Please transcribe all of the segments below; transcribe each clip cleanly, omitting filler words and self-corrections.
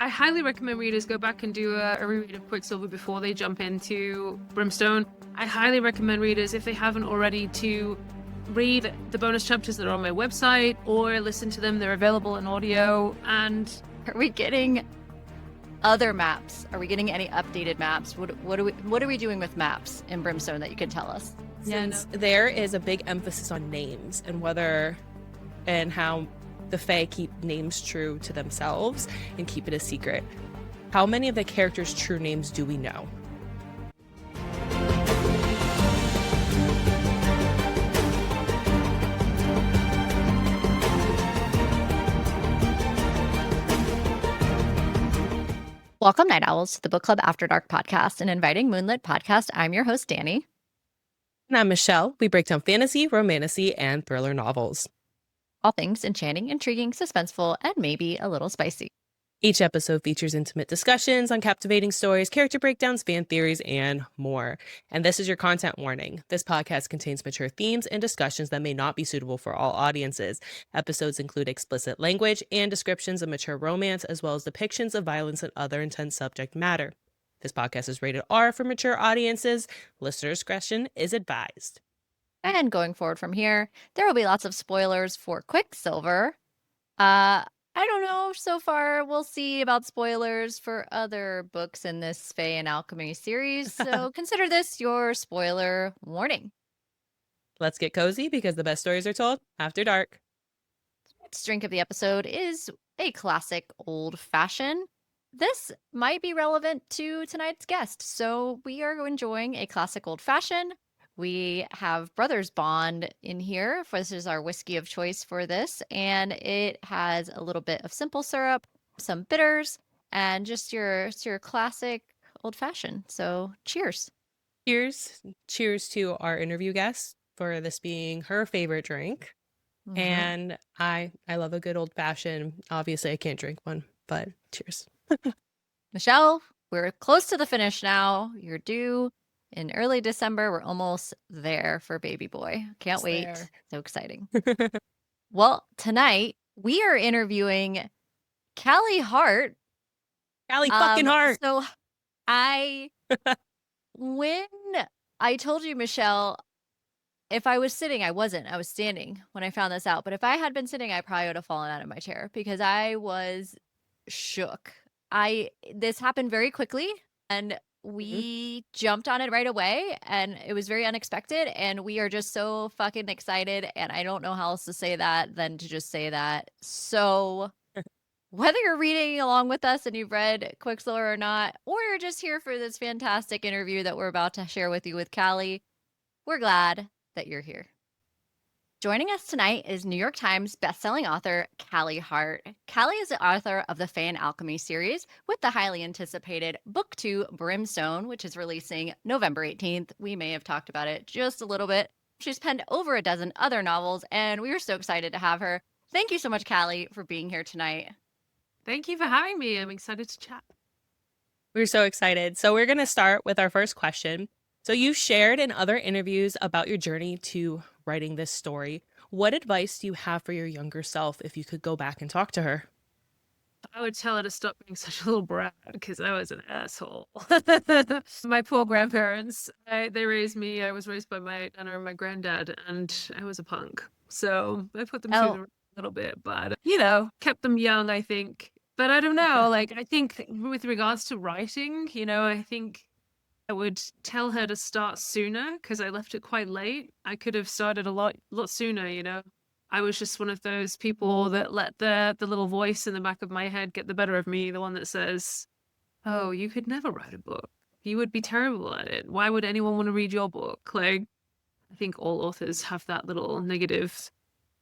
I highly recommend readers go back and do a reread of Quicksilver before they jump into Brimstone. I highly recommend readers, if they haven't already, to read the bonus chapters that are on my website or listen to them. They're available in audio. And are we getting other maps? Are we getting any updated maps? What are we doing with maps in Brimstone that you can tell us? Since there is a big emphasis on names and whether and how the Fae keep names true to themselves and keep it a secret. How many of the characters' true names do we know? Welcome, Night Owls, to the Book Club After Dark podcast, an inviting moonlit podcast. I'm your host, Danny. And I'm Michelle. We break down fantasy, romantasy, and thriller novels. All things enchanting, intriguing, suspenseful, and maybe a little spicy. Each episode features intimate discussions on captivating stories, character breakdowns, fan theories, and more. And this is your content warning. This podcast contains mature themes and discussions that may not be suitable for all audiences. Episodes include explicit language and descriptions of mature romance, as well as depictions of violence and other intense subject matter. This podcast is rated R for mature audiences. Listener discretion is advised. And going forward from here, there will be lots of spoilers for Quicksilver. I don't know so far. We'll see about spoilers for other books in this Fae and Alchemy series. So consider this your spoiler warning. Let's get cozy because the best stories are told after dark. Next drink of the episode is a classic old fashioned. This might be relevant to tonight's guest. So we are enjoying a classic old fashioned. We have Brothers Bond in here. This is our whiskey of choice for this. And it has a little bit of simple syrup, some bitters, and just your classic old fashioned. So cheers. Cheers. Cheers to our interview guest for this being her favorite drink. Mm-hmm. And I love a good old fashioned. Obviously, I can't drink one, but cheers. Michelle, we're close to the finish now. You're due in early December. We're almost there for baby boy. Can't wait. There. So exciting. Well, tonight we are interviewing Callie Hart. Callie fucking Hart. So when I told you, Michelle, if I was sitting, I wasn't. I was standing when I found this out. But if I had been sitting, I probably would have fallen out of my chair because I was shook. This happened very quickly and we jumped on it right away and it was very unexpected and we are just so fucking excited and I don't know how else to say that than to just say that. So whether you're reading along with us and you've read Quicksilver or not, or you're just here for this fantastic interview that we're about to share with you with Callie, we're glad that you're here. Joining us tonight is New York Times bestselling author Callie Hart. Callie is the author of the Fae and Alchemy series with the highly anticipated Book 2 Brimstone, which is releasing November 18th. We may have talked about it just a little bit. She's penned over a dozen other novels, and we are so excited to have her. Thank you so much, Callie, for being here tonight. Thank you for having me. I'm excited to chat. We're so excited. So we're going to start with our first question. So you've shared in other interviews about your journey to writing this story. What advice do you have for your younger self if you could go back and talk to her? I would tell her to stop being such a little brat because I was an asshole. My poor grandparents, they raised me. I was raised by my nana and my granddad, and I was a punk. So I put them through a little bit, but, kept them young, I think. But I don't know, I think with regards to writing, I think I would tell her to start sooner because I left it quite late. I could have started a lot sooner, I was just one of those people that let the little voice in the back of my head get the better of me, the one that says, oh, you could never write a book. You would be terrible at it. Why would anyone want to read your book? I think all authors have that little negative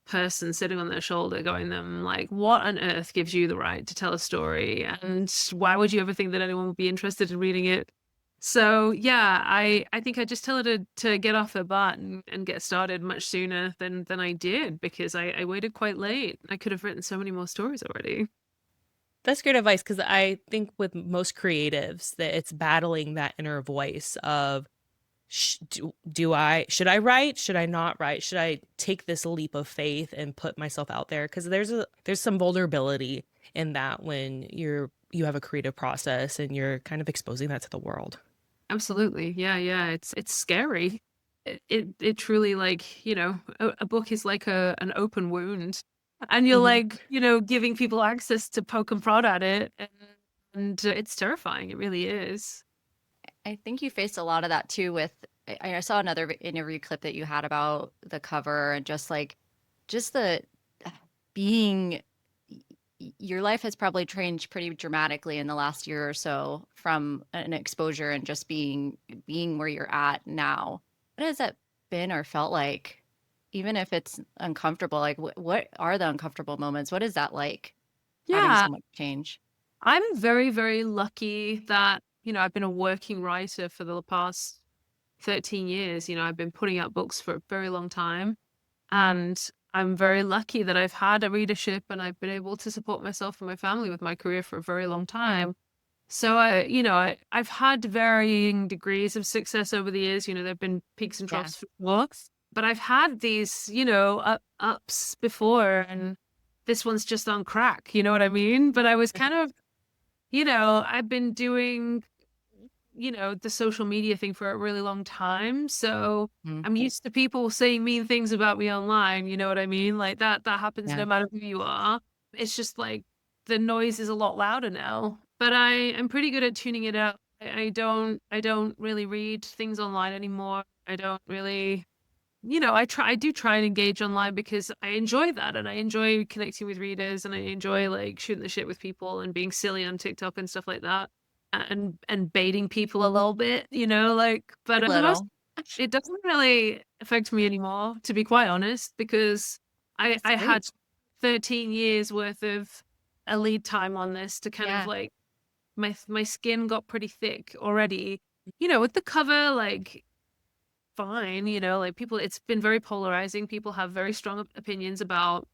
person sitting on their shoulder going them what on earth gives you the right to tell a story? And why would you ever think that anyone would be interested in reading it? So, yeah, I think I just tell her to get off her butt and get started much sooner than I did because I waited quite late. I could have written so many more stories already. That's great advice because I think with most creatives that it's battling that inner voice of should I write? Should I not write? Should I take this leap of faith and put myself out there? Because there's some vulnerability in that when you're you have a creative process and you're kind of exposing that to the world. Absolutely. Yeah. It's scary. It truly, like, a book is like an open wound, and you're Mhm. like, giving people access to poke and prod at it, and it's terrifying. It really is. I think you faced a lot of that too with I saw another interview clip that you had about the cover and just the being your life has probably changed pretty dramatically in the last year or so from an exposure and just being where you're at now. What has that been or felt like? Even if it's uncomfortable, like what are the uncomfortable moments? What is that like having Yeah, so much change? I'm very, very lucky that, I've been a working writer for the past 13 years. I've been putting out books for a very long time. And I'm very lucky that I've had a readership and I've been able to support myself and my family with my career for a very long time. So I've had varying degrees of success over the years. There've been peaks and Yeah. troughs for sure. But I've had these, ups before, and this one's just on crack, you know what I mean? But I was kind of, I've been doing, the social media thing for a really long time. So Mm, I'm used to people saying mean things about me online, you know what I mean? Like that happens yeah. no matter who you are. It's just like the noise is a lot louder now. But I'm pretty good at tuning it out. I don't really read things online anymore. I don't really, I do try and engage online because I enjoy that, and I enjoy connecting with readers, and I enjoy like shooting the shit with people and being silly on TikTok and stuff like that, and baiting people a little bit, like. But A for the most, little. it doesn't really affect me anymore, to be quite honest, because That's I had great. 13 years worth of a lead time on this to kind of Yeah. like my skin got pretty thick already. With the cover, like fine, like people, it's been very polarizing. People have very strong opinions about,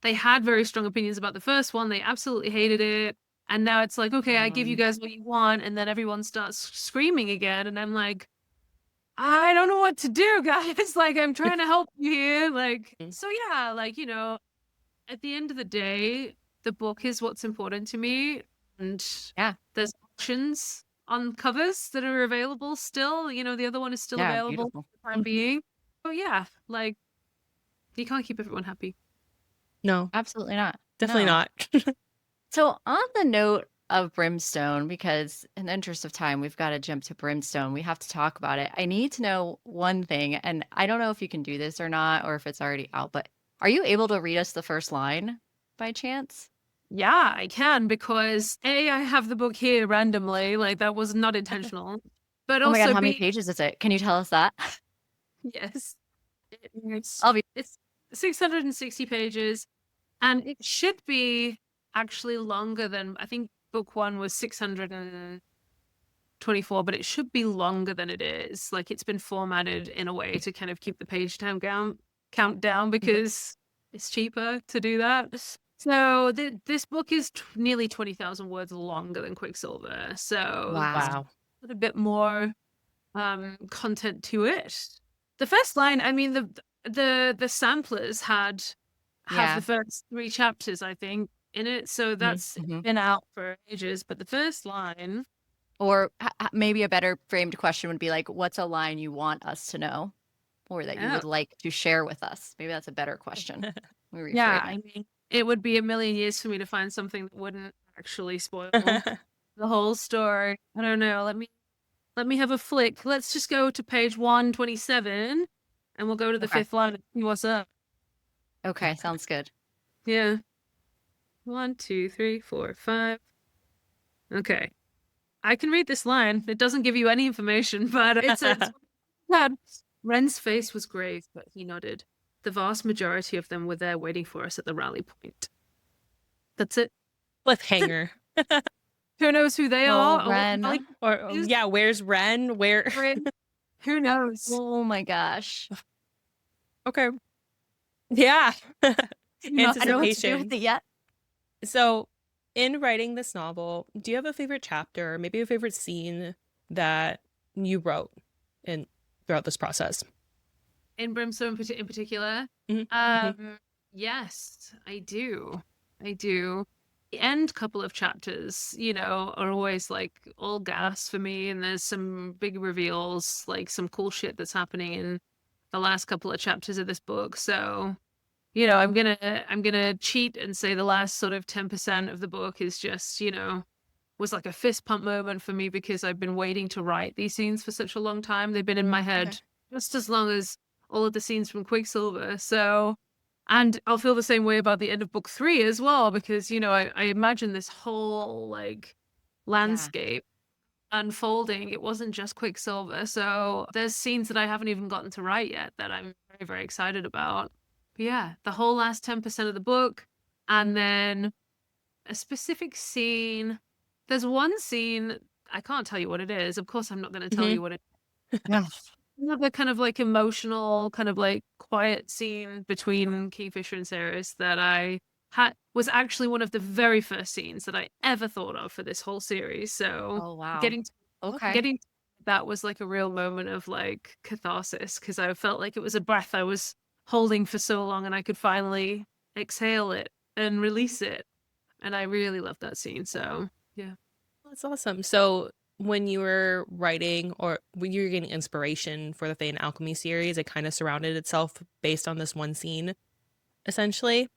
they had very strong opinions about the first one. They absolutely hated it. And now it's like, okay, I give you Um, guys what you want. And then everyone starts screaming again. And I'm like, I don't know what to do, guys. Like, I'm trying to help you here. Like, so yeah, like, at the end of the day, the book is what's important to me. And yeah. there's options on covers that are available still. The other one is still Yeah. available Beautiful. for the time being. Oh yeah, like you can't keep everyone happy. No, Absolutely not. definitely No. not. So, on the note of Brimstone, because in the interest of time, we've got to jump to Brimstone. We have to talk about it. I need to know one thing, and I don't know if you can do this or not, or if it's already out, but are you able to read us the first line by chance? Yeah, I can, because A, I have the book here randomly, like that was not intentional. But Oh my God, also how many B, pages is it? Can you tell us that? yes, it's I'll be it's 660 pages, and it should be actually longer than, I think book one was 624, but it should be longer than it is. Like it's been formatted in a way to kind of keep the page count down because it's cheaper to do that. So this book is nearly 20,000 words longer than Quicksilver. So there's wow. Wow. a bit more content to it. The first line, I mean, the samplers have the Yeah. first three chapters, I think, in it. So Mhm. that's Hmm. been out for ages. But the first line, Or maybe a better framed question would be like, what's a line you want us to know or that you yeah, would like to share with us? Maybe that's a better question. We yeah, reframe I it. mean, it would be a million years for me to find something that wouldn't actually spoil the whole story. I don't know. Let me have a flick. Let's just go to page 127, and we'll go to the Okay. fifth line and see what's up. Okay. Sounds good. Yeah. 1, 2, 3, 4, 5. Okay. I can read this line. It doesn't give you any information, but it says, "Dad, Ren's face was grave, but he nodded. The vast majority of them were there waiting for us at the rally point." That's it. That's it. Cliffhanger. Who knows who they Oh, are? Or what the rally Ren. Or is? yeah, where's Ren? Where? Who knows? Oh my gosh. Okay. Yeah. Not I don't know what to do with Anticipation. it yet. So, in writing this novel, do you have a favorite chapter, or maybe a favorite scene that you wrote in throughout this process? in Brimstone in particular. Mhm. Mhm. Yes, I do. I do. the end couple of chapters, are always like all gas for me. And there's some big reveals, like some cool shit that's happening in the last couple of chapters of this book. So, I'm gonna cheat and say the last sort of 10% of the book is just, was like a fist pump moment for me because I've been waiting to write these scenes for such a long time. They've been in my head just as long as all of the scenes from Quicksilver. So, and I'll feel the same way about the end of book 3 as well, because, I imagine this whole like landscape unfolding. It wasn't just Quicksilver. So there's scenes that I haven't even gotten to write yet that I'm very, very excited about. But yeah, the whole last 10% of the book, and then a specific scene. There's one scene, I can't tell you what it is. Of course, I'm not going to tell you what it is. Another kind of like emotional, kind of like quiet scene between Kingfisher and Ceres that I had was actually one of the very first scenes that I ever thought of for this whole series. So Oh, wow. getting Okay. getting that was like a real moment of like catharsis, because I felt like it was a breath I was holding for so long and I could finally exhale it and release it. And I really loved that scene. So yeah. That's awesome. So when you were writing or when you were getting inspiration for the Fae and Alchemy series, it kind of surrounded itself based on this one scene, essentially?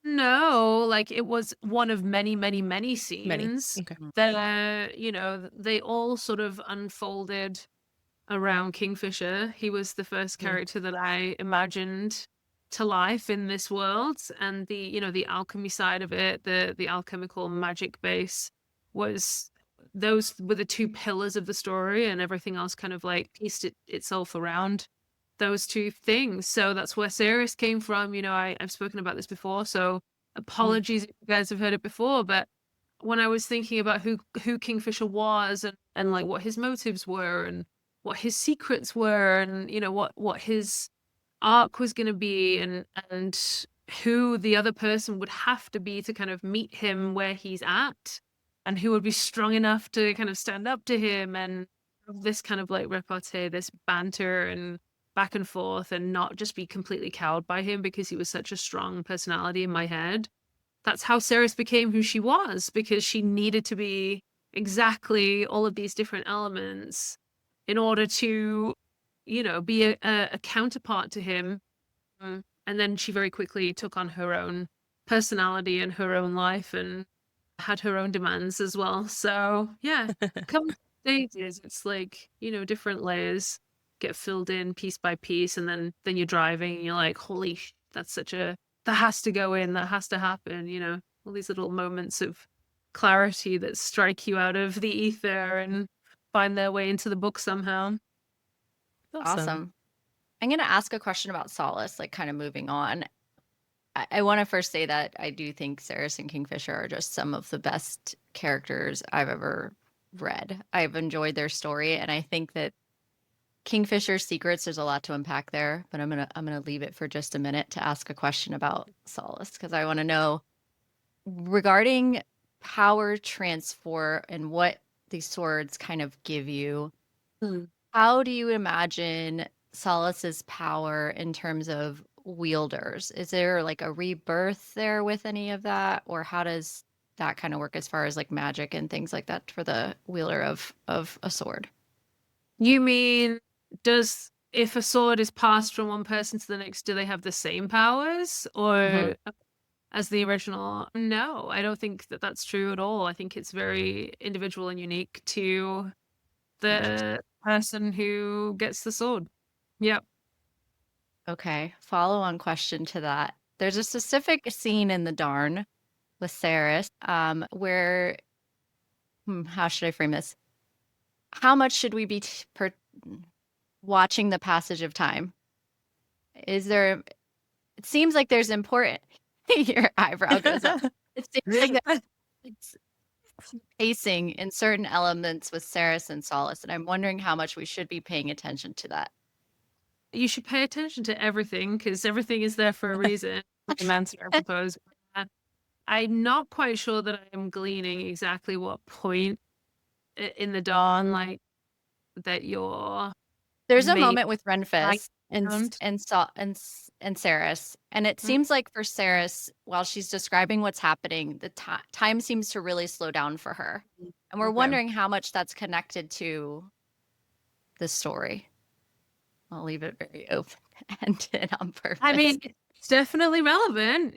No, like it was one of many, many, many Many. scenes Okay. that, they all sort of unfolded around Kingfisher. He was the first character that I imagined to life in this world. And the alchemy side of it, the alchemical magic base was those were the two pillars of the story, and everything else kind of like pieced itself around those two things. So that's where Ceres came from. I've spoken about this before, so apologies if you guys have heard it before, but when I was thinking about who Kingfisher was, and like what his motives were and what his secrets were, and what his arc was going to be, and who the other person would have to be to kind of meet him where he's at, and who would be strong enough to kind of stand up to him, and this kind of like repartee, this banter and back and forth, and not just be completely cowed by him because he was such a strong personality in my head. That's how Ceres became who she was, because she needed to be exactly all of these different elements in order to, be a counterpart to him. And then she very quickly took on her own personality and her own life and had her own demands as well. So yeah, come stages, it's like, different layers get filled in piece by piece, and then you're driving and you're like, holy that's such a that has to go in, that has to happen, all these little moments of clarity that strike you out of the ether and find their way into the book somehow. Awesome. I'm going to ask a question about Solace, like kind of moving on. I want to first say that I do think Ceres and Kingfisher are just some of the best characters I've ever read. I've enjoyed their story, and I think that Kingfisher's secrets, there's a lot to unpack there, but I'm gonna leave it for just a minute to ask a question about Solace, because I want to know regarding power transfer and what these swords kind of give you. How do you imagine Solace's power in terms of wielders? Is there like a rebirth there with any of that, or how does that kind of work as far as like magic and things like that for the wielder of a sword? You mean, if a sword is passed from one person to the next, do they have the same powers, or as the original? No, I don't think that that's true at all. I think it's very individual and unique to the person who gets the sword. Yep. Okay, follow-on question to that. There's a specific scene in the Darn with Ceres, where, how should I frame this? How much should we be watching the passage of time? Is there? It seems like there's important. Your eyebrow goes up. It seems like it's pacing in certain elements with Ceres and Solace, and I'm wondering how much we should be paying attention to that. You should pay attention to everything, because everything is there for a reason. The answer I propose. I'm not quite sure that I am gleaning exactly what point in the dawn, like, that you're. There's a moment with Renfest and Saris. And it seems like for Saris, while she's describing what's happening, the time seems to really slow down for her. And we're Okay. wondering how much that's connected to the story. I'll leave it very open-ended on purpose. I mean, it's definitely relevant,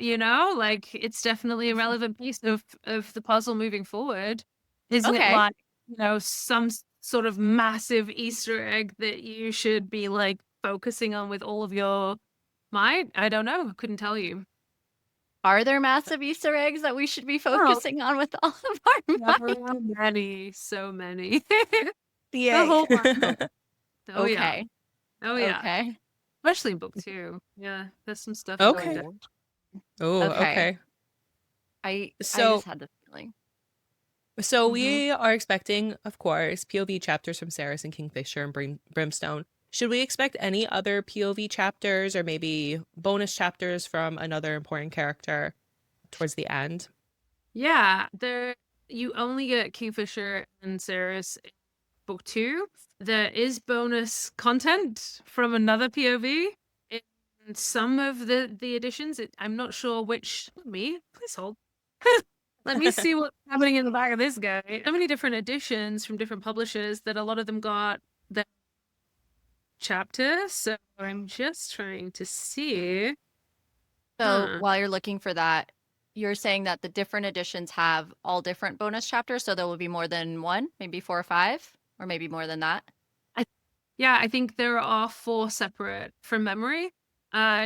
like it's definitely a relevant piece of the puzzle moving forward. Isn't it Okay. like, some sort of massive Easter egg that you should be like focusing on with all of your might? I don't know. Couldn't tell you. Are there massive Easter eggs that we should be focusing on with all of our might? So many. Yay. The whole one. Oh yeah. Okay. Oh yeah. Okay. Especially in book 2. Yeah, there's some stuff Okay. going down. Oh, Okay. okay. I So- just had the feeling. So Mhm. we are expecting, of course, POV chapters from Saris and Kingfisher and Brimstone. Should we expect any other POV chapters or maybe bonus chapters from another important character towards the end? Yeah, you only get Kingfisher and Ceres in book 2. There is bonus content from another POV in some of the editions. I'm not sure which. Please hold. Let me see what's happening in the back of this guy. So many different editions from different publishers that a lot of them got the chapter. So I'm just trying to see. So while you're looking for that, you're saying that the different editions have all different bonus chapters, so there will be more than one, maybe 4 or 5, or maybe more than that. Yeah, I think there are 4 separate from memory.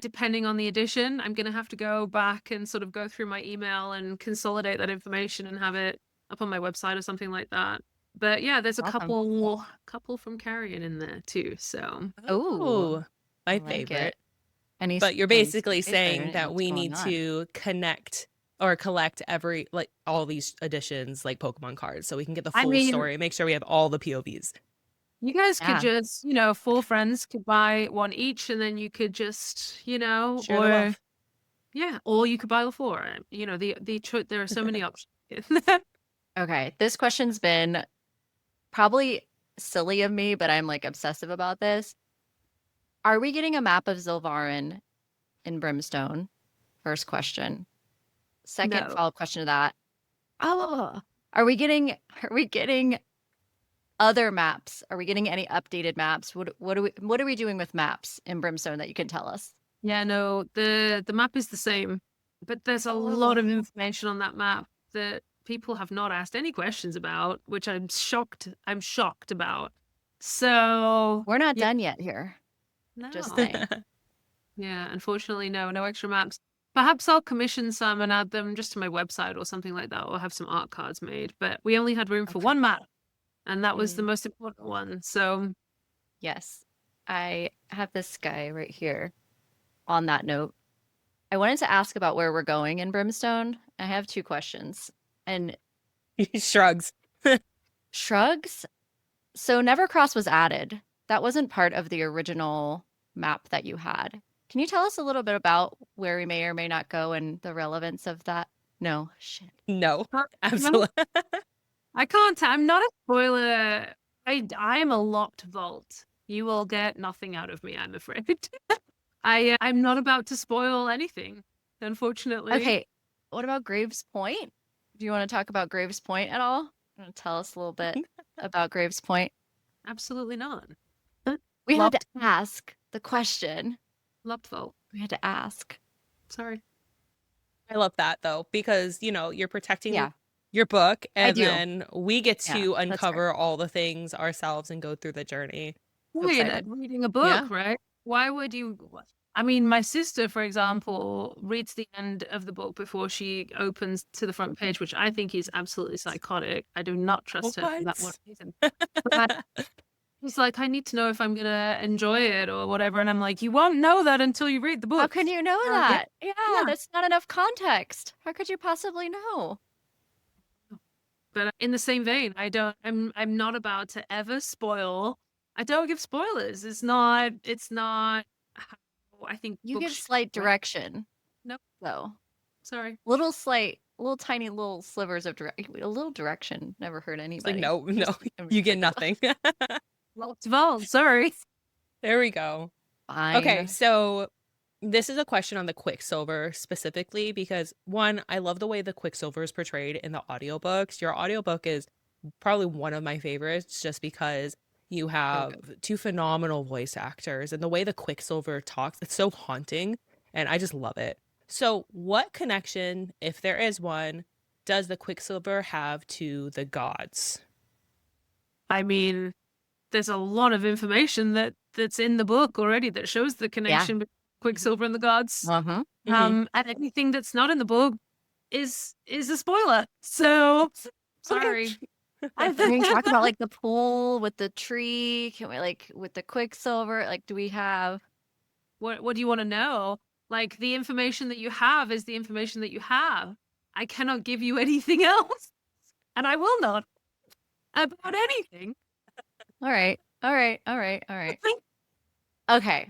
Depending on the edition, I'm going to have to go back and sort of go through my email and consolidate that information and have it up on my website or something like that. But yeah, there's a Awesome. couple from Carrion in there too. So Oh, my I like favorite. it. Any But you're any basically space there, saying anything that that's we going need on. to connect or collect all these editions like Pokemon cards so we can get the I full mean- story, make sure we have all the POVs. you guys could Yeah. just, 4 friends could buy one each, and then you could just, Share the or love. yeah, or you could buy the 4. There are so many options. Okay, this question's been probably silly of me, but I'm like obsessive about this. Are we getting a map of Zilvarin in Brimstone? First question. Second No. follow-up question to that. Are we getting other maps? Are we getting any updated maps? What are we doing with maps in Brimstone that you can tell us? Yeah, no, the map is the same, but there's a lot of information on that map that people have not asked any questions about, which I'm shocked about. So We're not yeah, done yet here. no. Just saying. Yeah, unfortunately, no extra maps. Perhaps I'll commission some and add them just to my website or something like that, or have some art cards made. But we only had room for Okay. one map, and that was the Mm. most important one. So Yes. I have this guy right here. On that note, I wanted to ask about where we're going in Brimstone. I have 2 questions. And He shrugs. shrugs. So Nevercross was added. That wasn't part of the original map that you had. Can you tell us a little bit about where we may or may not go and the relevance of that? No, shit. No, No. absolutely. I can't. I'm not a spoiler. I am a locked vault. You will get nothing out of me, I'm afraid. I'm not about to spoil anything, unfortunately. Okay. What about Graves Point? Do you want to talk about Graves Point at all? You want to tell us a little bit about Graves Point? Absolutely not. We had to Locked- ask the question. Locked vault. We had to ask. Sorry. I love that though, because you're protecting Yeah. your book, and do. then we get Yeah, to that's fair. uncover all the things ourselves and go through the journey. excited. Reading a book, Yeah. right? Why would you? I mean, my sister, for example, reads the end of the book before she opens to the front page, which I think is absolutely psychotic. I do not trust her for that one What? reason. But she's like, I need to know if I'm gonna enjoy it or whatever, and I'm like, you won't know that until you read the book. How can you know Yeah. that? Yeah, Yeah. that's not enough context. How could you possibly know? But in the same vein, I'm not about to ever spoil. I don't give spoilers. It's not how I think You books give should slight be read. direction. Nope. So Sorry. little tiny little slivers of a little direction never hurt It's anybody. like, no, Just- you get nothing. Locked vault. Sorry. There we go. Okay, Fine. so this is a question on the Quicksilver specifically because one, I love the way the Quicksilver is portrayed in the audiobooks. Your audiobook is probably one of my favorites just because you So have good. two phenomenal voice actors and the way the Quicksilver talks, it's so haunting and I just love it. So, what connection, if there is one, does the Quicksilver have to the gods? I mean, there's a lot of information that's in the book already that shows the Yeah. connection between Quicksilver and the gods. Uh-huh. Mhm. And anything that's not in the book is a spoiler. So sorry. Can we talk about like the pool with the tree? Can we like with the Quicksilver? Like, do we have? What do you want to know? Like the information that you have is the information that you have. I cannot give you anything else, and I will not about anything. All right. All right. All right. All right. Okay.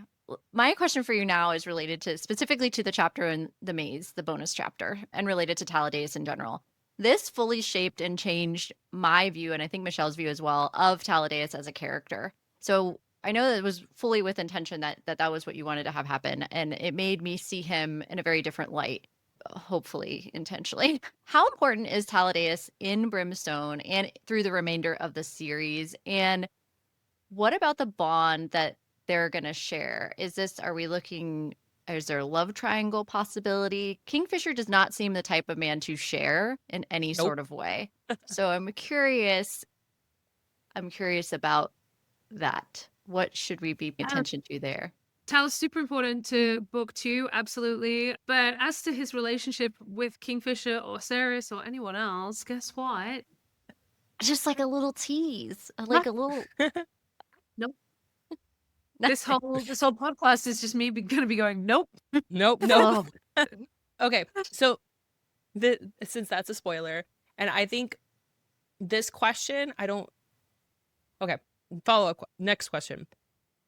My question for you now is related to specifically to the chapter in the maze, the bonus chapter, and related to Talladega in general. This fully shaped and changed my view, and I think Michelle's view as well, of Talladega as a character. So I know that it was fully with intention that was what you wanted to have happen, and it made me see him in a very different light, hopefully intentionally. How important is Talladega in Brimstone and through the remainder of the series? And what about the bond that they're going to share? Is there a love triangle possibility? Kingfisher does not seem the type of man to share in any Nope. sort of way. So I'm curious about that. What should we be paying attention to there? Tal is super important to book 2, absolutely. But as to his relationship with Kingfisher or Ceres or anyone else, guess what? Just like a little tease, like a little. Nope. This whole podcast is just me gonna be going, nope. Nope, nope. Oh, Okay, so since that's a spoiler, and I think this question, I don't. Okay, follow up. Next question.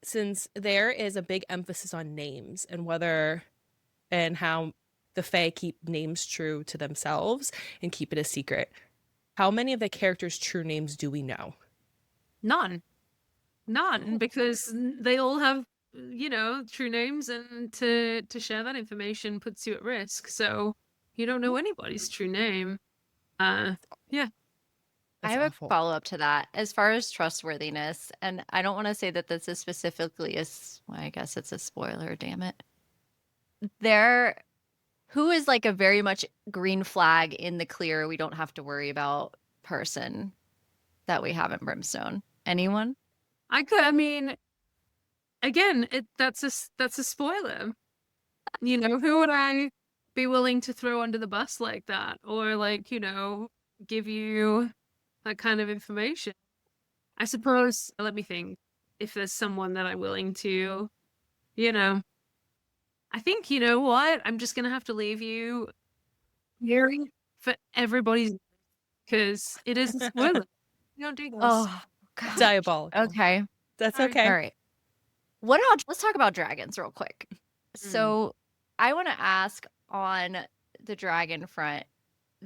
Since there is a big emphasis on names and whether and how the Fae keep names true to themselves and keep it a secret, how many of the characters' true names do we know? None. Because they all have, true names, and to share that information puts you at risk. So you don't know anybody's true name. Yeah. I That's have awful. a follow-up to that as far as trustworthiness, and I don't want to say that this is specifically well, I guess it's a spoiler, damn it. Who is like a very much green flag in the clear, we don't have to worry about person that we have in Brimstone? Anyone? I mean, again, that's a spoiler. Who would I be willing to throw under the bus like that, or like, give you that kind of information? I suppose, let me think, if there's someone that I'm willing to, I think, you know what? I'm just gonna have to leave you hearing for everybody's, because it is a spoiler. You don't do this. Oh, God. Diabolical. Okay. That's Sorry. okay. All right. Let's talk about dragons real quick. So I want to ask on the dragon front,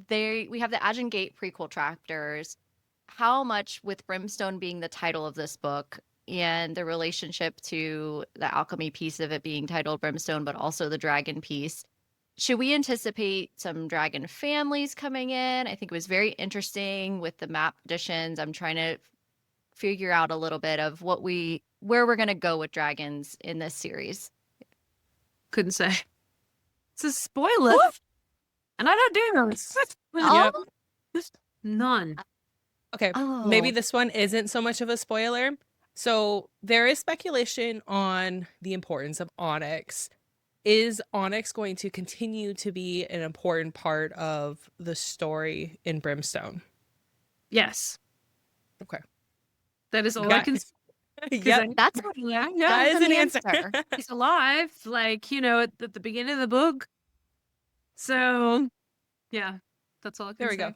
we have the Agen Gate prequel chapters. How much, with Brimstone being the title of this book and the relationship to the alchemy piece of it being titled Brimstone, but also the dragon piece, should we anticipate some dragon families coming in? I think it was very interesting with the map additions. I'm trying to figure out a little bit of where we're going to go with dragons in this series. Couldn't say. It's a spoiler. And I don't do this. Yep. None. Okay, maybe this one isn't so much of a spoiler. So there is speculation on the importance of Onyx. Is Onyx going to continue to be an important part of the story in Brimstone? Yes. Okay. That is all Yeah. I can say. Yep. That's That is an answer. He's alive, like, at the beginning of the book. So, yeah, that's all I can There we say. go.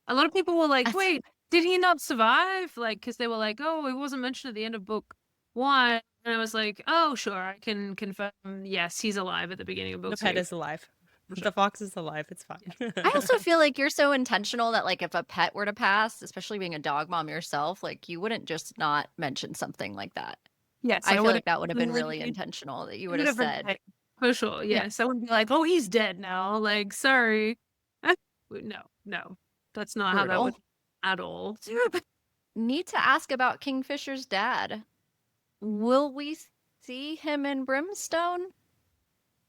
A lot of people were like, wait, did he not survive? Like, because they were like, oh, it wasn't mentioned at the end of book 1. And I was like, oh, sure, I can confirm, yes, he's alive at the beginning of book The 2. pet is alive. The fox is alive. It's fine. I also feel like you're so intentional that, like, if a pet were to pass, especially being a dog mom yourself, like, you wouldn't just not mention something like that. Yes, I I feel would like that would have been really have intentional that you would have said. for sure. Yeah. Yes, I wouldn't be like, oh, he's dead now. Like, sorry. No, no, that's not how that Brutal. would at all. Need to ask about Kingfisher's dad. Will we see him in Brimstone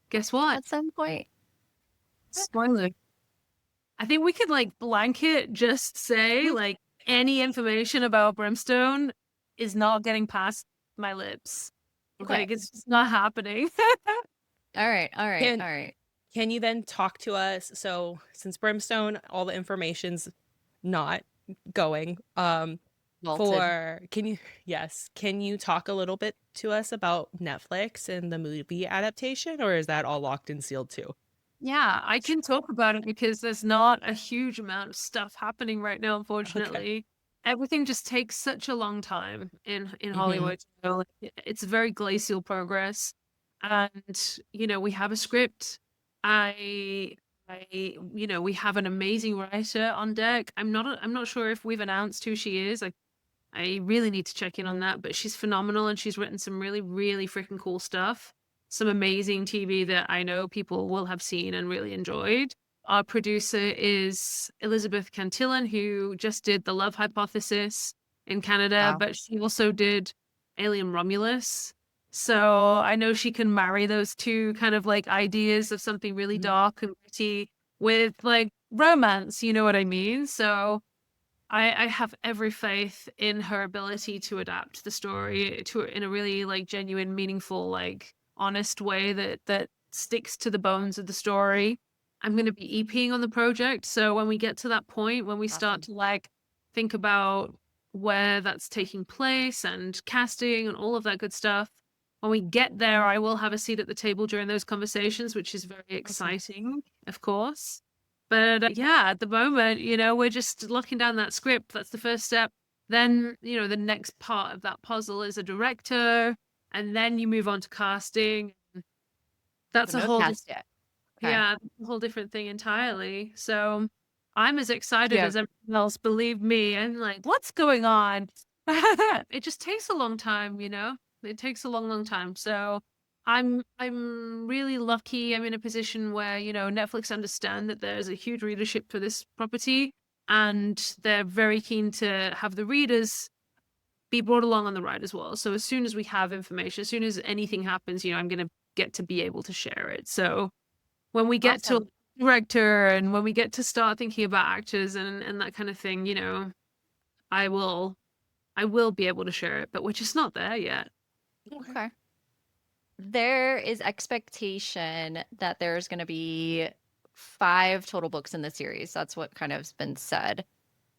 Guess what? at some point? Spoiler. I think we could like blanket just say like any information about Brimstone is not getting past my lips. Okay. Like it's just not happening. All right. All right. Can- All right. Can you then talk to us? So since Brimstone, all the information's not going. Vaulted. Can you talk a little bit to us about Netflix and the movie adaptation, or is that all locked and sealed too? Yeah, I can talk about it because there's not a huge amount of stuff happening right now, unfortunately. Everything just takes such a long time in Hollywood. You know, like, it's very glacial progress. And, you know, we have a script. I we have an amazing writer on deck. I'm not sure if we've announced who she is. I really need to check in on that, but she's phenomenal and she's written some really, really freaking cool stuff. Some amazing TV that I know people will have seen and really enjoyed. Our producer is Elizabeth Cantillon, who just did The Love Hypothesis in Canada, Wow. but she also did Alien Romulus. So I know she can marry those two kind of like ideas of something really dark and gritty with like romance, you know what I mean? So I have every faith in her ability to adapt the story to in a really like genuine, meaningful, like honest way that sticks to the bones of the story. I'm going to be EPing on the project, so when we get to that point, when we start to like think about where that's taking place and casting and all of that good stuff, when we get there, I will have a seat at the table during those conversations, which is very exciting, of course. But yeah, at the moment, you know, we're just locking down that script. That's the first step. Then, you know, the next part of that puzzle is a director, and then you move on to casting. That's a No whole cast yet. Okay. yeah, a whole different thing entirely. So I'm as excited Yeah. as everyone else, believe me. And like, what's going on? It just takes a long time, you know? It takes a long, long time. So I'm really lucky. I'm in a position where, you know, Netflix understand that there's a huge readership for this property and they're very keen to have the readers be brought along on the ride as well. So as soon as we have information, as soon as anything happens, you know, I'm going to get to be able to share it. So when we get Awesome. to director and when we get to start thinking about actors and that kind of thing, you know, I will be able to share it, but we're just not there yet. Okay. There is expectation that there's going to be 5 total books in the series. That's what kind of has been said.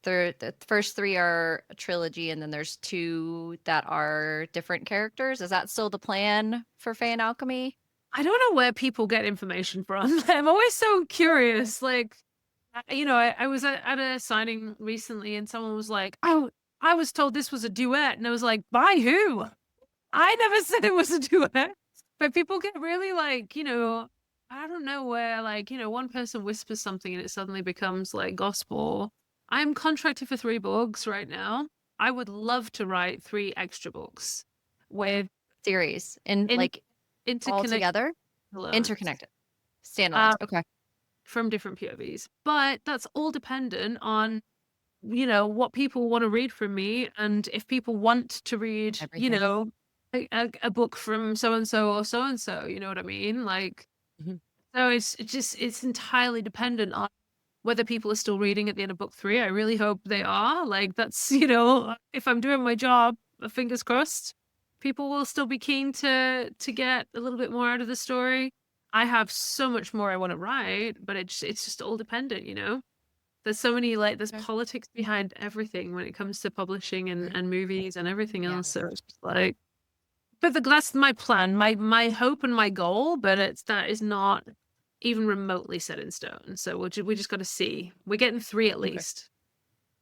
The first 3 are a trilogy, and then there's 2 that are different characters. Is that still the plan for Fae and Alchemy? I don't know where people get information from. I'm always so curious. Like, you know, I was at a signing recently and someone was like, oh, I was told this was a duet. And I was like, by who? I never said it was a duet. But people get really like, you know, I don't know where, like, you know, one person whispers something and it suddenly becomes like gospel. I'm contracted for 3 books right now. I would love to write 3 extra books with Series in like all interconnected together, standalones, interconnected, standalones. Okay. from different POVs. But that's all dependent on, you know, what people want to read from me. And if people want to read, you Everything. know, a book from so and so or so and so, you know what I mean? Like, Mhm. so it's entirely dependent on whether people are still reading at the end of book 3. I really hope they are. Like, that's, you know, if I'm doing my job, fingers crossed, people will still be keen to get a little bit more out of the story. I have so much more I want to write, but it's just all dependent, you know? There's so many like there's Okay. politics behind everything when it comes to publishing and movies and everything Yeah. else. So it's just like, but that's my plan, my hope and my goal. But that is not even remotely set in stone. So we just got to see. We're getting 3 at Okay. least.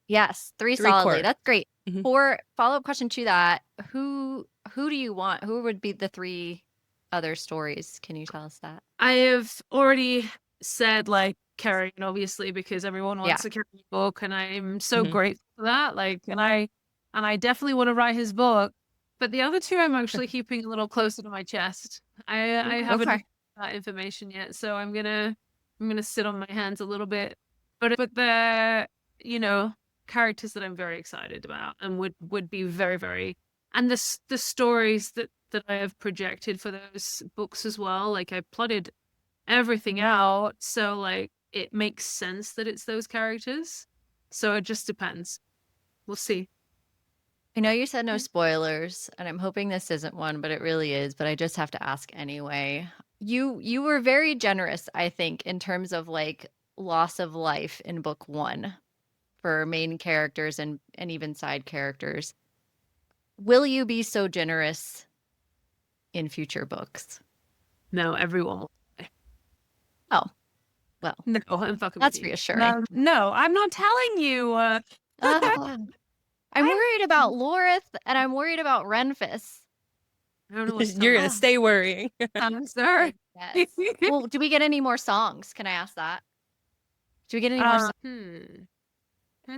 Yes, 3 3 solidly. core. That's great. Mhm. For follow-up question to that, who do you want? Who would be the 3 other stories? Can you tell us that? I have already said like Carrie, obviously, because everyone Yeah. wants a Carrie book, and I'm so Mhm. grateful for that. Like, and I definitely want to write his book. But the other two I'm actually keeping a little closer to my chest. I haven't Okay. that information yet, so I'm gonna sit on my hands a little bit. But they're, you know, characters that I'm very excited about and would be very, very, and the stories that I have projected for those books as well. Like I plotted everything out, so like it makes sense that it's those characters. So it just depends. We'll see. I know you said no spoilers, and I'm hoping this isn't one, but it really is, but I just have to ask anyway. You were very generous, I think, in terms of like loss of life in book 1 for main characters and even side characters. Will you be so generous in future books? No, everyone will. Oh, well, No, I'm fucking that's with you. reassuring. No, I'm not telling you. I'm I- worried about Lorith and I'm worried about Renfis. I don't know what's You're going gonna stay worrying. on. I'm sorry. Yes. Well, do we get any more songs? Can I ask that? Do we get any more songs?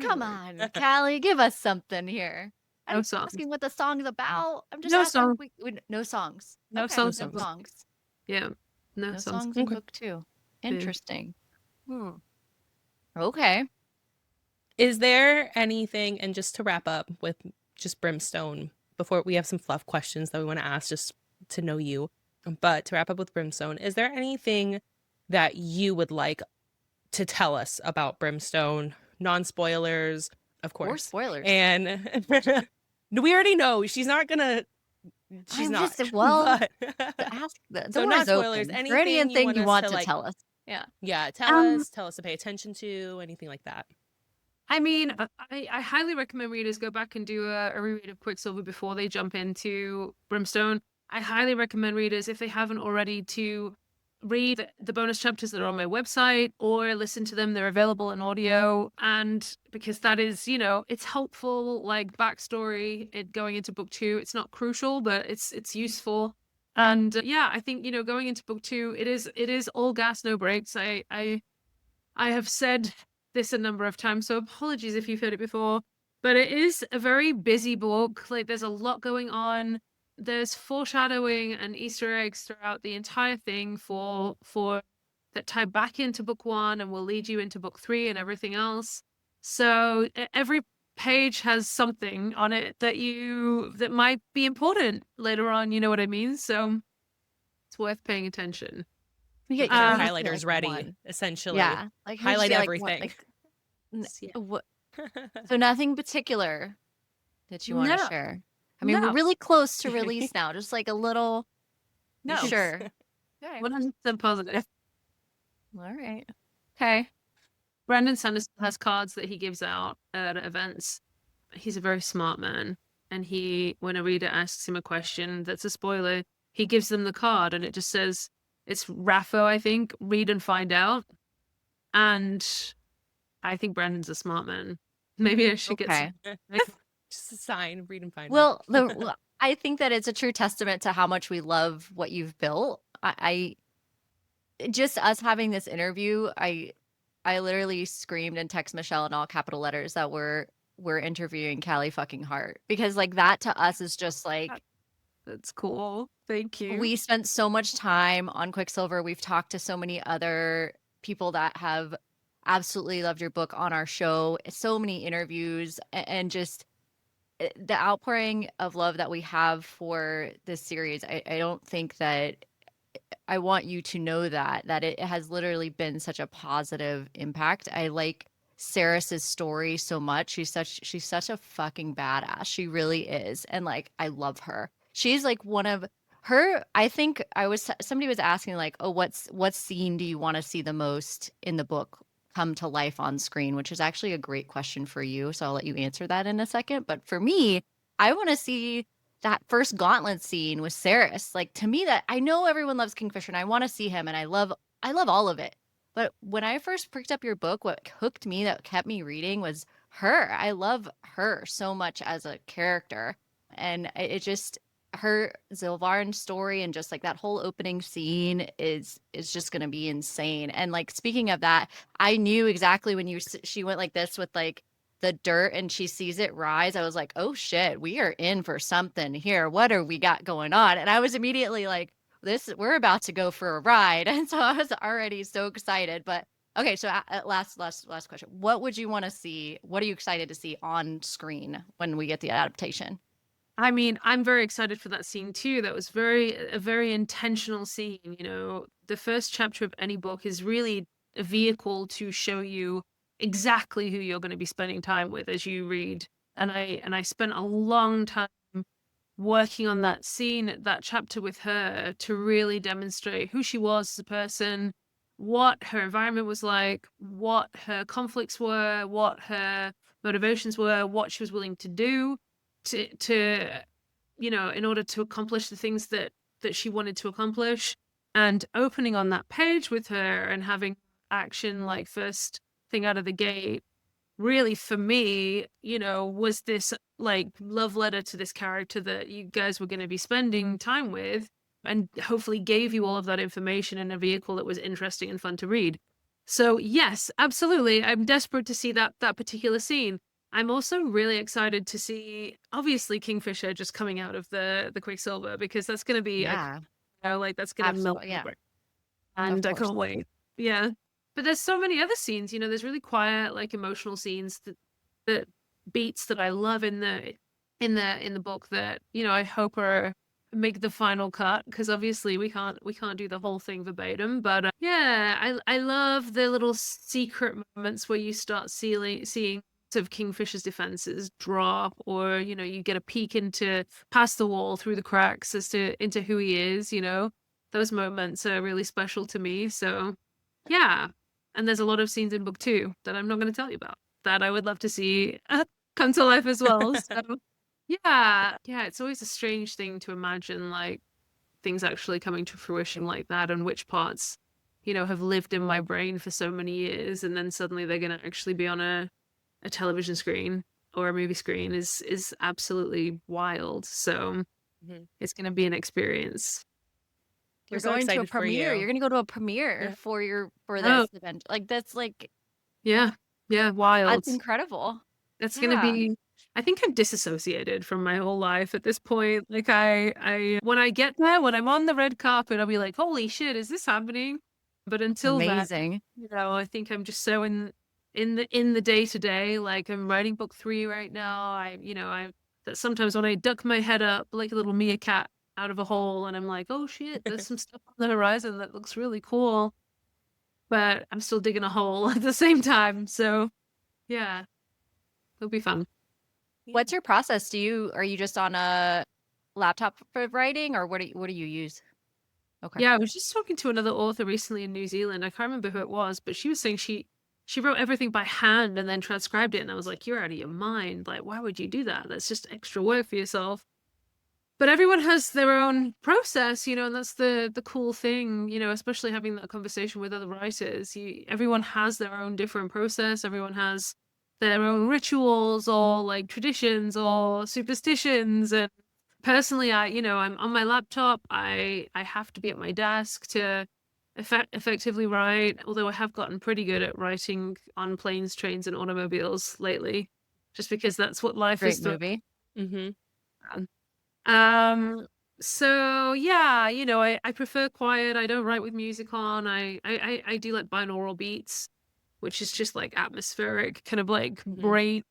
Come on, Callie, give us something here. I'm No not songs. asking what the song's about. I'm just No asking. song. No songs. No Okay, songs. no songs. Yeah. No, No songs. songs in Okay. book 2. Interesting. Hmm. Okay. Is there anything, and just to wrap up with just Brimstone, before we have some fluff questions that we want to ask just to know you, but to wrap up with Brimstone, is there anything that you would like to tell us about Brimstone? Non-spoilers, of Or course. spoilers. And we already know she's not gonna. She's I'm not. just well but- to ask the So door not is spoilers, open. anything For anything you you want want us to, to like- tell us. Yeah. Yeah, tell Um, us to pay attention to, anything like that. I mean, I highly recommend readers go back and do a reread of Quicksilver before they jump into Brimstone. I highly recommend readers, if they haven't already, to read the bonus chapters that are on my website or listen to them. They're available in audio. And because that is, it's helpful, like backstory going into book 2. It's not crucial, but it's useful. And yeah, I think, going into book 2, it is all gas, no brakes. I have said this a number of times, so apologies if you've heard it before, but it is a very busy book. Like there's a lot going on. There's foreshadowing and Easter eggs throughout the entire thing for that tie back into book 1 and will lead you into book 3 and everything else. So every page has something on it that might be important later on, you know what I mean? So it's worth paying attention. You Get you your don't have to say, highlighters like, ready, one. essentially. Yeah. Like you just Highlight say, like, one, everything. like, Yeah. what? So nothing particular that you want to No. share. I mean, we're No. really close to release now. Just like a little. No. Sure. Okay. 100% positive. All right. Okay. Brandon Sanderson has cards that he gives out at events. He's a very smart man. And when a reader asks him a question that's a spoiler, he gives them the card and it just says, it's Raffo, I think, read and find out. And I think Brandon's a smart man. Maybe I should Okay. get Just a sign, read and find out. Well, I think that it's a true testament to how much we love what you've built. I just us having this interview, I literally screamed and text Michelle in all capital letters that we're interviewing Callie fucking Hart, because like that to us is just like That's cool. Thank you. we spent so much time on Quicksilver. We've talked to so many other people that have absolutely loved your book on our show. So many interviews and just the outpouring of love that we have for this series. I don't think that I want you to know that it has literally been such a positive impact. I like Saris's story so much. She's such a fucking badass. She really is. And like I love her. She's like one of her, I think somebody was asking like, "Oh, what scene do you want to see the most in the book come to life on screen?" Which is actually a great question for you. So I'll let you answer that in a second. But for me, I want to see that first gauntlet scene with Saris. Like to me, that I know everyone loves Kingfisher and I want to see him and I love all of it. But when I first picked up your book, what hooked me, that kept me reading, was her. I love her so much as a character. And it just, her Zilvarn story and just like that whole opening scene is just going to be insane. And like, speaking of that, I knew exactly when she went like this with like the dirt and she sees it rise, I was like, oh shit, we are in for something here. What are we got going on? And I was immediately like, we're about to go for a ride. And so I was already so excited. But okay, so last question. What would you want to see? What are you excited to see on screen when we get the adaptation? I mean, I'm very excited for that scene too. That was a very intentional scene. You know, the first chapter of any book is really a vehicle to show you exactly who you're going to be spending time with as you read. And I spent a long time working on that scene, that chapter with her, to really demonstrate who she was as a person, what her environment was like, what her conflicts were, what her motivations were, what she was willing to do to you know, in order to accomplish the things that she wanted to accomplish. And opening on that page with her and having action like first thing out of the gate, really for me, you know, was this like love letter to this character that you guys were going to be spending time with, and hopefully gave you all of that information in a vehicle that was interesting and fun to read. So yes, absolutely, I'm desperate to see that particular scene. I'm also really excited to see, obviously, Kingfisher just coming out of the Quicksilver, because that's going to be Yeah, you know, like that's going to melt absolutely. Yeah, my brain. of And I course. can't wait. Yeah. But there's so many other scenes, you know, there's really quiet, like emotional scenes that beats that I love in the book that, you know, I hope are make the final cut, because obviously we can't do the whole thing verbatim, but yeah, I love the little secret moments where you start seeing of Kingfisher's defenses drop, or you know, you get a peek into past the wall through the cracks as to into who he is, you know. Those moments are really special to me. So yeah. And there's a lot of scenes in book 2 that I'm not going to tell you about that I would love to see come to life as well. So yeah, it's always a strange thing to imagine, like things actually coming to fruition like that, and which parts, you know, have lived in my brain for so many years, and then suddenly they're going to actually be on a television screen or a movie screen is absolutely wild. So it's going to be an experience. We're You're so going to a excited for premiere. you. You're going to go to a premiere Yeah. for Oh, this event. Like that's yeah, wild. that's incredible. That's going to Yeah, be, I think I'm disassociated from my whole life at this point. Like I when I get there, when I'm on the red carpet, I'll be like, holy shit, is this happening? But until then, amazing. you know, I think I'm just so in the day to day. Like I'm writing book 3 right now. I that sometimes when I duck my head up like a little meerkat out of a hole, and I'm like, oh shit, there's some stuff on the horizon that looks really cool, but I'm still digging a hole at the same time. So yeah, it'll be fun. What's your process? Are you just on a laptop for writing, or what do you use? Okay. Yeah, I was just talking to another author recently in New Zealand. I can't remember who it was, but she was saying she wrote everything by hand and then transcribed it. And I was like, you're out of your mind. Like, why would you do that? That's just extra work for yourself. But everyone has their own process, you know, and that's the cool thing, you know, especially having that conversation with other writers. Everyone has their own different process. Everyone has their own rituals or like traditions or superstitions. And personally, I'm on my laptop. I have to be at my desk to effectively write, although I have gotten pretty good at writing on planes, trains, and automobiles lately, just because that's what life is. Great movie. So yeah, you know, I prefer quiet. I don't write with music on. I do like binaural beats, which is just like atmospheric, kind of like brain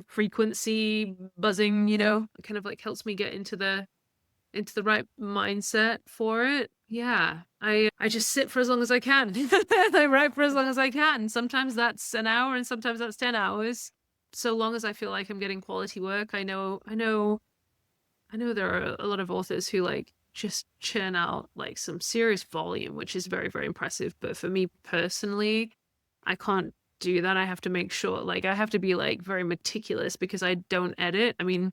frequency buzzing, you know, it kind of like helps me get into the right mindset for it. Yeah. I just sit for as long as I can. I write for as long as I can. Sometimes that's an hour and sometimes that's 10 hours. So long as I feel like I'm getting quality work. I know there are a lot of authors who like just churn out like some serious volume, which is very, very impressive. But for me personally, I can't do that. I have to make sure, like, I have to be like very meticulous because I don't edit. I mean,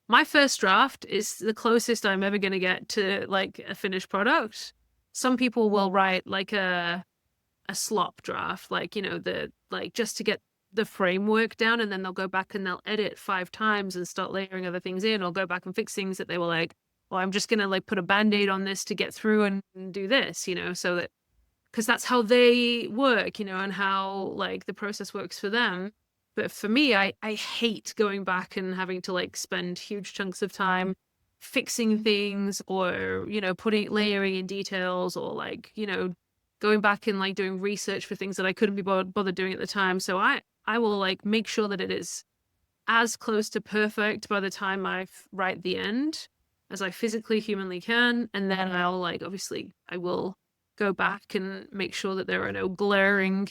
my first draft is the closest I'm ever going to get to like a finished product. Some people will write like a slop draft, like, you know, just to get the framework down, and then they'll go back and they'll edit 5 times and start layering other things in, or go back and fix things that they were like, well, I'm just gonna like put a band-aid on this to get through and do this, you know, so that because that's how they work, you know, and how like the process works for them. But for me, I hate going back and having to like spend huge chunks of time fixing things or, layering in details or like, going back and like doing research for things that I couldn't be bothered doing at the time. So I will like make sure that it is as close to perfect by the time I write the end as I physically humanly can. And then I'll like, obviously I will go back and make sure that there are no glaring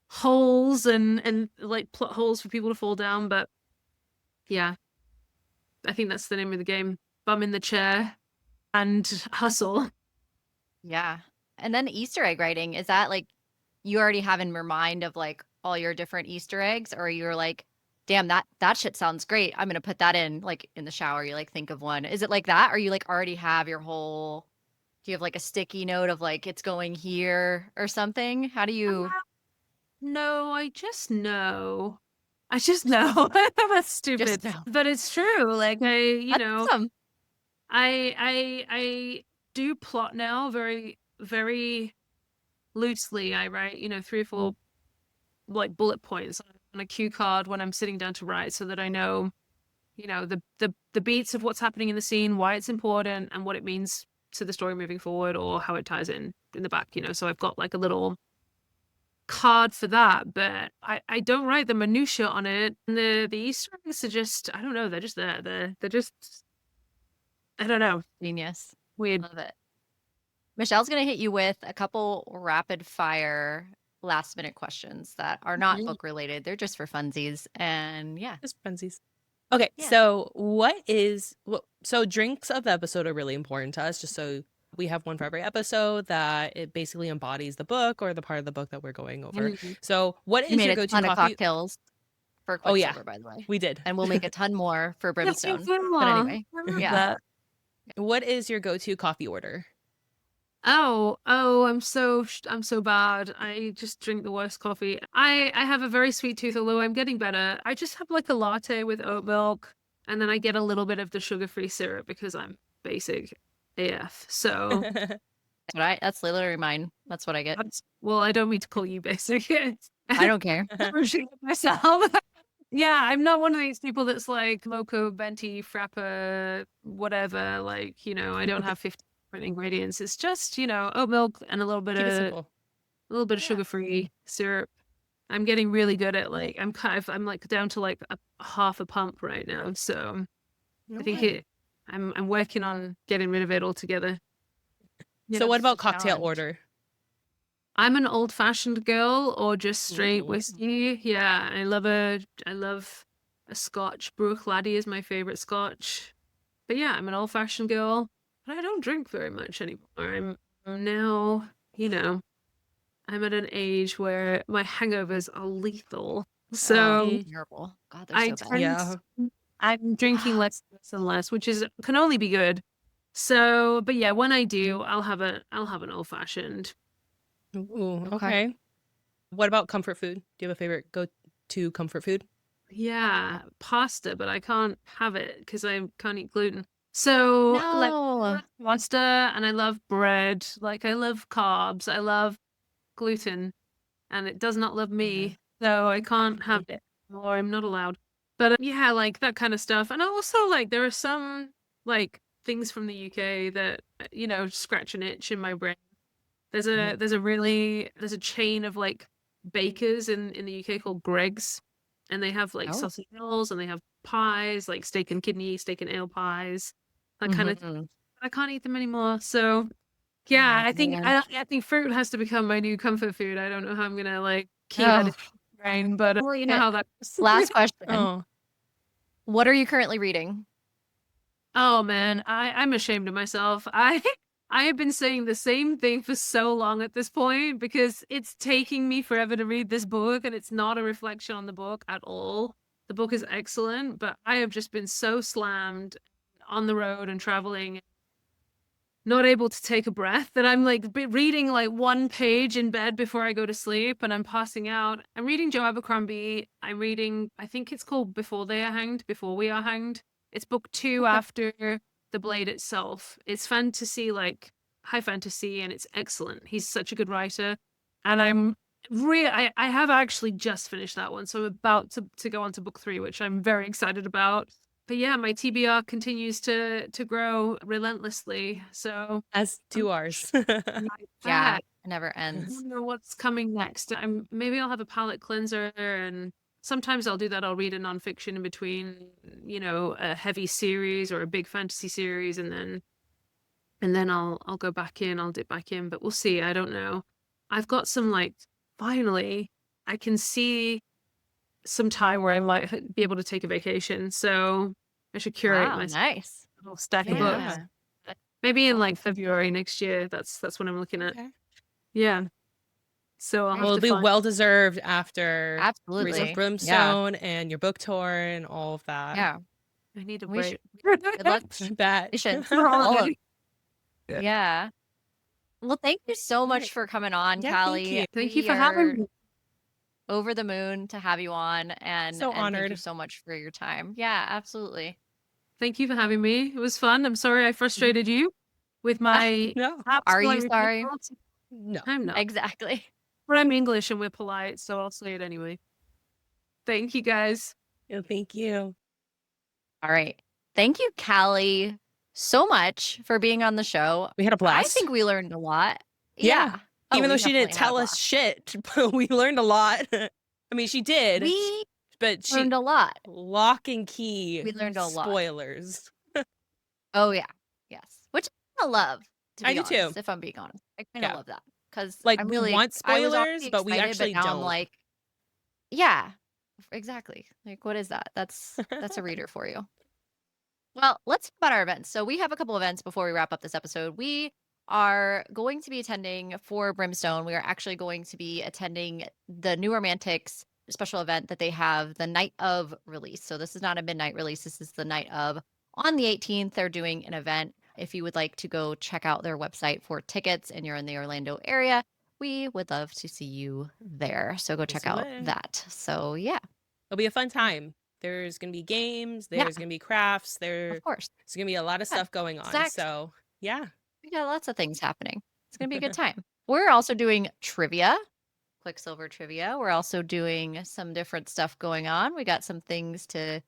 holes and like plot holes for people to fall down. But yeah, I think that's the name of the game. Bum in the chair and hustle. Yeah. And then Easter egg writing, is that like you already have in your mind of like all your different Easter eggs, or you're like, damn, that shit sounds great, I'm gonna put that in like in the shower, you like think of one. Is it like that, or you like already have your whole, do you have like a sticky note of like it's going here or something? How do you No, I just know. I just know. That's stupid. just know? But it's true. Like That's awesome. I do plot now very, very loosely. I write, 3 or 4 like bullet points on a cue card when I'm sitting down to write so that I know, the beats of what's happening in the scene, why it's important, and what it means to the story moving forward or how it ties in the back, So I've got like a little card for that, but I don't write the minutia on it. And the Easter eggs are just, I don't know, they're just there. They're just, I don't know, Genius. weird. Love it. Michelle's going to hit you with a couple rapid fire last minute questions that are not Mhm. book related. They're just for funsies. And yeah. Just funsies. Okay, Yeah. so drinks of the episode are really important to us, just so we have one for every episode that it basically embodies the book or the part of the book that we're going over. Mhm. So what We is made your a go-to ton of coffee? cocktails for Oh, yeah. Quicksilver, by the way. We did. And we'll make a ton more for Brimstone. But Aw, anyway, I love yeah. that. What is your go-to coffee order? Oh, I'm so bad. I just drink the worst coffee. I have a very sweet tooth, although I'm getting better. I just have like a latte with oat milk, and then I get a little bit of the sugar-free syrup because I'm basic AF. So That's literally mine. That's what I get. well, I don't mean to call you basic. I don't care. Appreciate myself. Yeah, I'm not one of these people that's like mocha, venti, frappa, whatever. Like, I don't have 50 different ingredients. It's just, oat milk and a little bit Keep it of simple. of sugar-free syrup. I'm getting really good at like I'm like down to like a half a pump right now. So I think Okay. I'm working on getting rid of it altogether. So what That's about the cocktail challenge. order? I'm an old-fashioned girl or just straight Ooh. whiskey. Yeah, I love a scotch. Bruichladdich is my favorite scotch. But yeah, I'm an old-fashioned girl. But I don't drink very much anymore. I'm now, I'm at an age where my hangovers are lethal. So Terrible. God, they're I so bad. tend Yeah. I'm drinking less and less, which can only be good. So, but yeah, when I do, I'll have an old-fashioned. Ooh, Okay. okay. What about comfort food? Do you have a favorite go-to comfort food? Yeah, pasta, but I can't have it because I can't eat gluten. So, like, I No. love pasta and I love bread. Like, I love carbs. I love gluten, and it does not love me, so I can't have it, or I'm not allowed. But yeah, like that kind of stuff. And also, like, there are some like things from the UK that scratch an itch in my brain. There's a chain of like bakers in the UK called Greg's, and they have like Oh. sausage rolls and they have pies like steak and kidney, steak and ale pies, that kind of. Mhm. I can't eat them anymore. So yeah, Oh, I think man. I think fruit has to become my new comfort food. I don't know how I'm gonna like keep that in Oh. my brain, but Well, you know how that goes. Last question. Oh, What are you currently reading? Oh man, I'm ashamed of myself. I have been saying the same thing for so long at this point because it's taking me forever to read this book and it's not a reflection on the book at all. The book is excellent, but I have just been so slammed on the road and traveling, not able to take a breath that I'm like reading like one page in bed before I go to sleep and I'm passing out. I'm reading Joe Abercrombie. I'm reading, I think it's called Before We Are Hanged. It's book 2 Okay. after The Blade itself. It's fantasy, like high fantasy, and it's excellent. He's such a good writer. And I have actually just finished that one, so I'm about to go on to book 3, which I'm very excited about. But yeah, my TBR continues to grow relentlessly. So As I'm do ours. like Yeah, that. it never I ends. don't know what's coming next. Maybe I'll have a palate cleanser, and sometimes I'll do that. I'll read a nonfiction in between, a heavy series or a big fantasy series, and then I'll go back in. I'll dip back in, but we'll see. I don't know. I've got some finally I can see some time where I might be able to take a vacation. So I should curate Wow, my nice. little stack of Yeah. books. Maybe in February next year. That's what I'm looking at. Okay. Yeah. So I'll Great. have Well, to it'll be find. well deserved after Reason of Absolutely. Yeah. Brimstone and your book tour and all of that. Yeah. I need a We break. Good luck. I bet. Patience. For All of holiday. Yeah. Well, thank you so All much right. for coming on, Yeah, thank Callie. you. Thank you We for having are me. over the moon to have you on, and So thank you honored. so much for your time. Yeah, absolutely. Thank you for having me. It was fun. I'm sorry I frustrated you with my No, Are you absolute sorry? no. I'm not. Exactly. But I'm English and we're polite, so I'll say it anyway. Thank you guys. No, thank you. All right. Thank you, Callie, so much for being on the show. We had a I blast. think we learned a lot. Yeah. Oh, Even we though she didn't definitely had a tell us blast. shit, but we learned a lot. I mean, she did, We but she learned a lot. lock and key We learned a lot. spoilers. Oh, yeah. Yes. Which I love, to I be do too. honest, if I'm being honest. I kind of Yeah. love that because Like, I'm we really, want I was spoilers, already but we excited, actually but now I'm don't. like, yeah, exactly. Like, what is that? That's a reader for you. Well, let's talk about our events. So we have a couple events before we wrap up this episode. We are going to be attending for Brimstone. We are actually going to be attending the New Romantics special event that they have the night of release. So this is not a midnight release. This is the night of. On the 18th, they're doing an event. If you would like to go check out their website for tickets and you're in the Orlando area, we would love to see you there. So go check we out would. that. So yeah, It'll be a fun time. There's gonna be games. Yeah. There's gonna be crafts. of There's course. gonna be a lot of Yeah. stuff going on. Snacks. So yeah. We got lots of things happening. It's going to be a good time. We're also doing trivia, Quicksilver trivia. We're also doing some different stuff going on. We got some things we're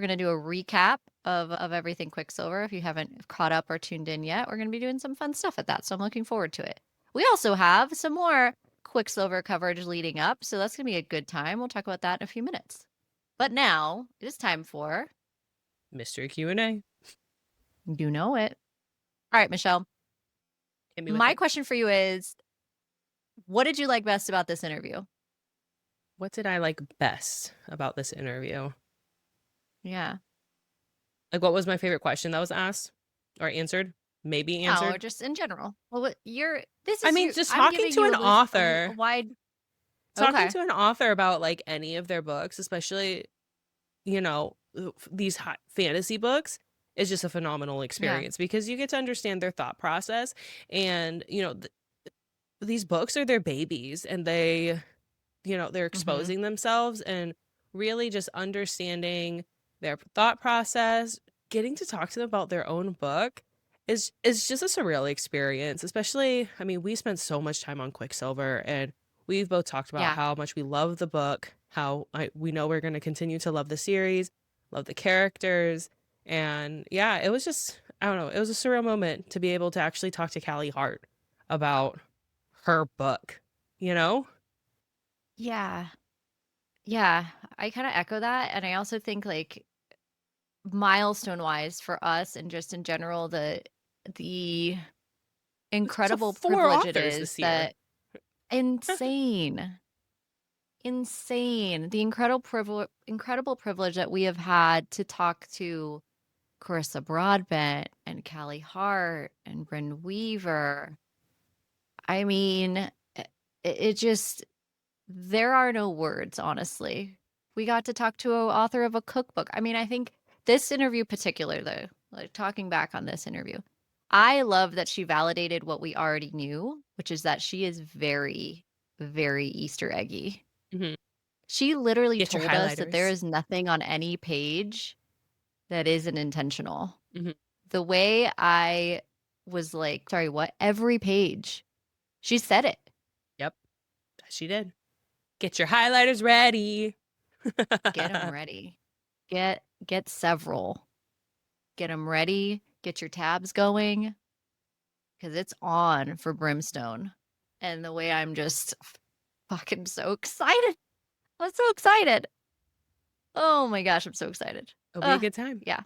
going to do a recap of everything Quicksilver. If you haven't caught up or tuned in yet, we're going to be doing some fun stuff at that. So I'm looking forward to it. We also have some more Quicksilver coverage leading up. So that's going to be a good time. We'll talk about that in a few minutes. But now it is time for Mystery Q&A. You Know It. All right, Michelle. Hit me with My it. question for you is, what did you like best about this interview? What did I like best about this interview? Yeah. Like, what was my favorite question that was asked or answered? Maybe No, or answered. just in general. Well, this is I mean, your- just I'm talking giving to you an a author. wide. Talking Okay. to an author about like any of their books, especially, these hot fantasy books, is just a phenomenal experience because you get to understand their thought process. And, these books are their babies, and they're exposing themselves and really just understanding their thought process. Getting to talk to them about their own book is just a surreal experience. Especially, I mean, we spent so much time on Quicksilver, and we've both talked about Yeah. how much we love the book, how we know we're going to continue to love the series, love the characters. And yeah, it was just, I don't know, it was a surreal moment to be able to actually talk to Callie Hart about her book, Yeah. Yeah. I kind of echo that. And I also think like milestone wise for us and just in general, the incredible 4 privilege it authors is this year. that insane. The incredible privilege that we have had to talk to Carissa Broadbent and Callie Hart and Bryn Weaver. I mean, it just, there are no words, honestly. We got to talk to an author of a cookbook. I mean, I think this interview particularly, like talking back on this interview, I love that she validated what we already knew, which is that she is very, very Easter eggy. Mhm. She literally Get your told us that there highlighters. is nothing on any page that isn't intentional. Mhm. The way I was like, sorry, what? Every page. She said it. Yep, she did. Get your highlighters ready. Get them ready. Get several. Get them ready. Get your tabs going. Because it's on for Brimstone. And the way I'm just fucking so excited. I'm so excited. Oh my gosh, I'm so excited. It'll be a good time. Yeah.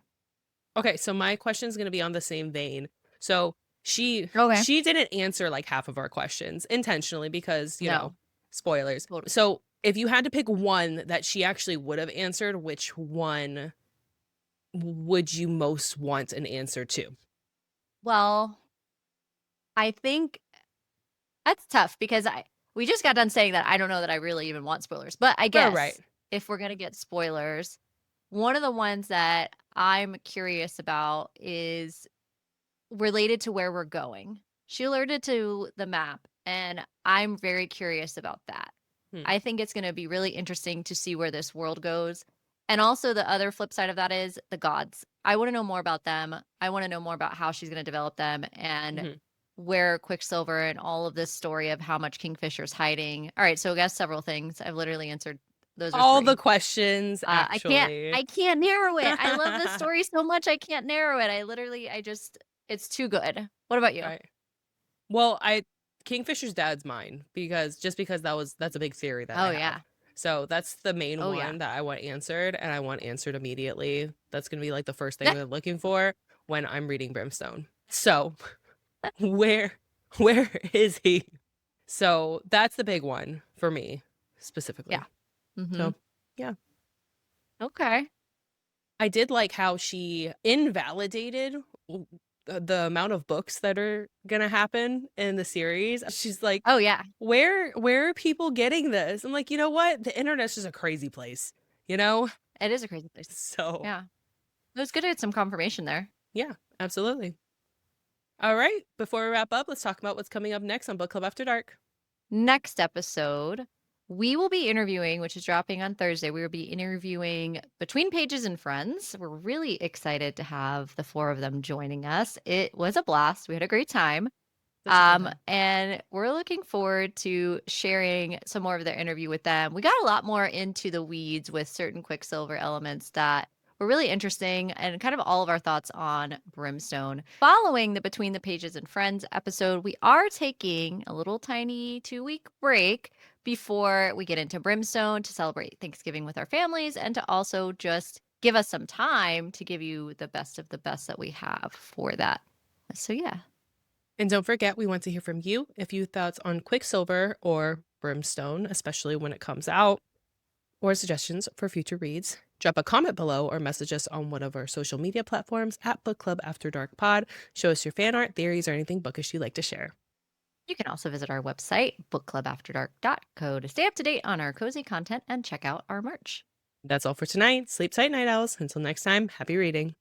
Okay, so my question is going to be on the same vein. So she Okay. didn't answer like half of our questions intentionally because, you No. know, spoilers. Totally. So if you had to pick one that she actually would have answered, which one would you most want an answer to? Well, I think that's tough because we just got done saying that I don't know that I really even want spoilers. But I guess right. if we're going to get spoilers, one of the ones that I'm curious about is related to where we're going. She alerted to the map, and I'm very curious about that. I think it's going to be really interesting to see where this world goes. And also, the other flip side of that is the gods. I want to know more about them. I want to know more about how she's going to develop them and where Quicksilver and all of this story of how much Kingfisher's hiding. All right, so I guess several things. I've literally answered those. All three. the questions, actually. I can't narrow it. I love this story so much. I can't narrow it. It's too good. What about you? Right. Well, Kingfisher's dad's mine because that's a big theory that I have. Yeah. So that's the main one yeah. that I want answered, and I want answered immediately. That's gonna be like the first thing I'm looking for when I'm reading Brimstone. So where is he? So that's the big one for me specifically. Yeah. So yeah. Okay. I did like how she invalidated the amount of books that are gonna happen in the series. She's like, Oh yeah. where are people getting this? I'm like, you know what? The internet's just a crazy place, you know? It is a crazy place. So Yeah. It was good to get some confirmation there. yeah, absolutely. All right. Before we wrap up, let's talk about what's coming up next on Book Club After Dark. Next episode, we will be interviewing, which is dropping on Thursday. We will be interviewing Between Pages and Friends. We're really excited to have the four of them joining us. It was a blast. We had a great time. And we're looking forward to sharing some more of their interview with them. We got a lot more into the weeds with certain Quicksilver elements that were really interesting and kind of all of our thoughts on Brimstone. Following the Between the Pages and Friends episode, we are taking a little tiny 2-week break before we get into Brimstone to celebrate Thanksgiving with our families and to also just give us some time to give you the best of the best that we have for that. So yeah. And don't forget, we want to hear from you if you have thoughts on Quicksilver or Brimstone, especially when it comes out, or suggestions for future reads. Drop a comment below or message us on one of our social media platforms at Book Club After Dark Pod. Show us your fan art, theories, or anything bookish you'd like to share. You can also visit our website, bookclubafterdark.co, to stay up to date on our cozy content and check out our merch. That's all for tonight. Sleep tight, night owls. Until next time, happy reading.